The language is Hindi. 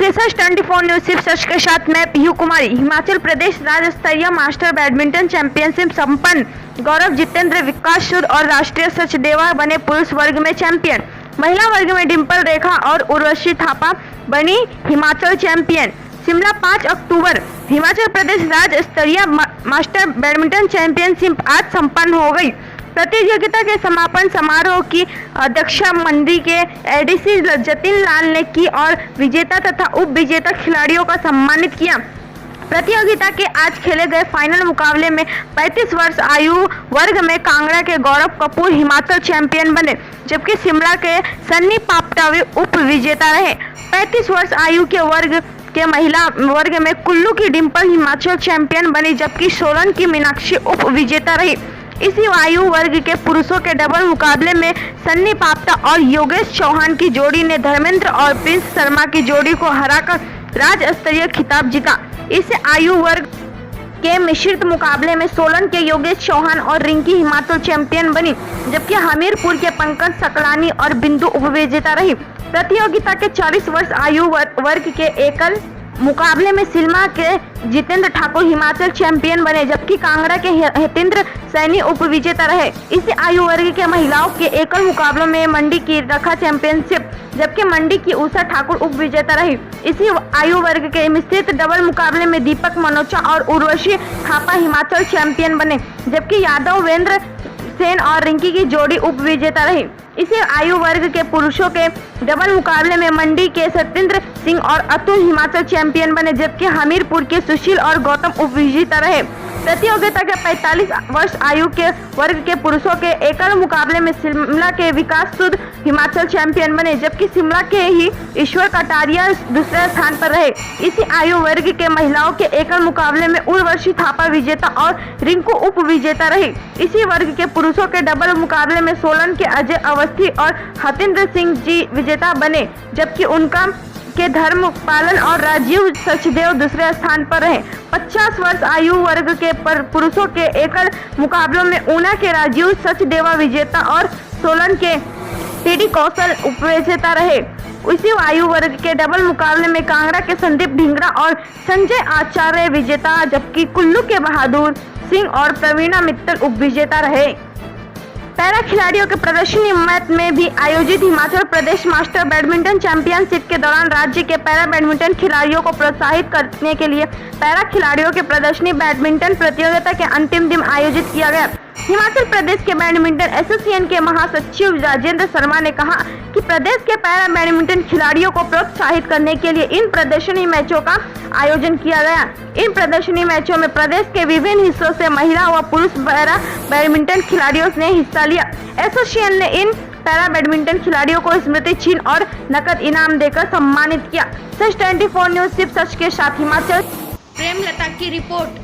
देखिए सच 24 न्यूज सिर्फ सच के साथ मैं पीयू कुमारी। हिमाचल प्रदेश राज्य स्तरीय मास्टर बैडमिंटन चैंपियनशिप संपन्न। गौरव जितेंद्र, विकास सूद और राष्ट्रीय सचदेवा बने पुरुष वर्ग में चैंपियन। महिला वर्ग में डिंपल रेखा और उर्वशी थापा बनी हिमाचल चैंपियन। शिमला 5 अक्टूबर हिमाचल प्रदेश राज्य स्तरीय मास्टर बैडमिंटन चैंपियनशिप आज संपन्न हो गई। प्रतियोगिता के समापन समारोह की अध्यक्षता मंडी के एडीसी जतिन लाल ने की और विजेता तथा उप विजेता खिलाड़ियों का सम्मानित किया। प्रतियोगिता के आज खेले गए फाइनल मुकाबले में 35 वर्ष आयु वर्ग में कांगड़ा के गौरव कपूर हिमाचल चैंपियन बने, जबकि शिमला के सन्नी पापटा उप विजेता रहे। 35 वर्ष आयु के वर्ग के महिला वर्ग में कुल्लू की डिंपल हिमाचल चैंपियन बनी, जबकि सोलन की मीनाक्षी उप विजेता रही। इसी आयु वर्ग के पुरुषों के डबल मुकाबले में सन्नी पापटा और योगेश चौहान की जोड़ी ने धर्मेंद्र और प्रिंस शर्मा की जोड़ी को हराकर राज्य स्तरीय खिताब जीता। इस आयु वर्ग के मिश्रित मुकाबले में सोलन के योगेश चौहान और रिंकी हिमाचल चैंपियन बनी, जबकि हमीरपुर के पंकज सकलानी और बिंदु उपविजेता रही। प्रतियोगिता के 40 वर्ष आयु वर्ग के एकल मुकाबले में सिल्मा के जितेंद्र ठाकुर हिमाचल चैंपियन बने, जबकि कांगड़ा के हितेंद्र सैनी उप विजेता रहे। इस आयु वर्ग के महिलाओं के एकल मुकाबलों में मंडी की रखा चैंपियनशिप, जबकि मंडी की उषा ठाकुर उप विजेता रही। इसी आयु वर्ग के मिश्रित डबल मुकाबले में दीपक मनोचा और उर्वशी थापा हिमाचल चैंपियन बने, जबकि यादव वेंद्र सेन और रिंकी की जोड़ी उप विजेता रही। इसी आयु वर्ग के पुरुषों के डबल मुकाबले में मंडी के सत्येंद्र सिंह और अतुल हिमाचल चैंपियन बने, जबकि हमीरपुर के सुशील और गौतम उप विजेता रहे। प्रतियोगिता के 45 वर्ष आयु के वर्ग के पुरुषों के एकल मुकाबले में शिमला के विकास सूद हिमाचल चैंपियन बने, जबकि शिमला के ही ईश्वर कटारिया दूसरे स्थान पर रहे। इसी आयु वर्ग के महिलाओं के एकल मुकाबले में उर्वशी थापा विजेता और रिंकू उप विजेता रही। इसी वर्ग के पुरुषों के डबल मुकाबले में सोलन के अजय अवस्थी और हतेंद्र सिंह जी विजेता बने, जबकि उनका के धर्म पालन और राजीव सचदेव दूसरे स्थान पर रहे। 50 वर्ष आयु वर्ग के पुरुषों के एकल मुकाबलों में ऊना के राजीव सचदेवा विजेता और सोलन के टीडी कौशल उपविजेता रहे। उसी आयु वर्ग के डबल मुकाबले में कांगड़ा के संदीप ढींगरा और संजय आचार्य विजेता, जबकि कुल्लू के बहादुर सिंह और प्रवीणा मित्तल उप विजेता रहे। पैरा खिलाड़ियों के प्रदर्शनी मैच में भी आयोजित Himachal Pradesh master badminton championship के दौरान राज्य के पैरा बैडमिंटन खिलाड़ियों को प्रोत्साहित करने के लिए पैरा खिलाड़ियों के प्रदर्शनी बैडमिंटन प्रतियोगिता के अंतिम दिन आयोजित किया गया। हिमाचल प्रदेश के बैडमिंटन एसोसिएशन के महासचिव राजेंद्र शर्मा ने कहा कि प्रदेश के पैरा बैडमिंटन खिलाड़ियों को प्रोत्साहित करने के लिए इन प्रदर्शनी मैचों का आयोजन किया गया। इन प्रदर्शनी मैचों में प्रदेश के विभिन्न हिस्सों से महिला व पुरुष पैरा बैडमिंटन खिलाड़ियों ने हिस्सा लिया। एसोसिएशन ने इन पैरा बैडमिंटन खिलाड़ियों को स्मृति चिन्ह और नकद इनाम देकर सम्मानित किया। सच 24 न्यूज सिर्फ सच के साथ हिमाचल। प्रेमलता की रिपोर्ट।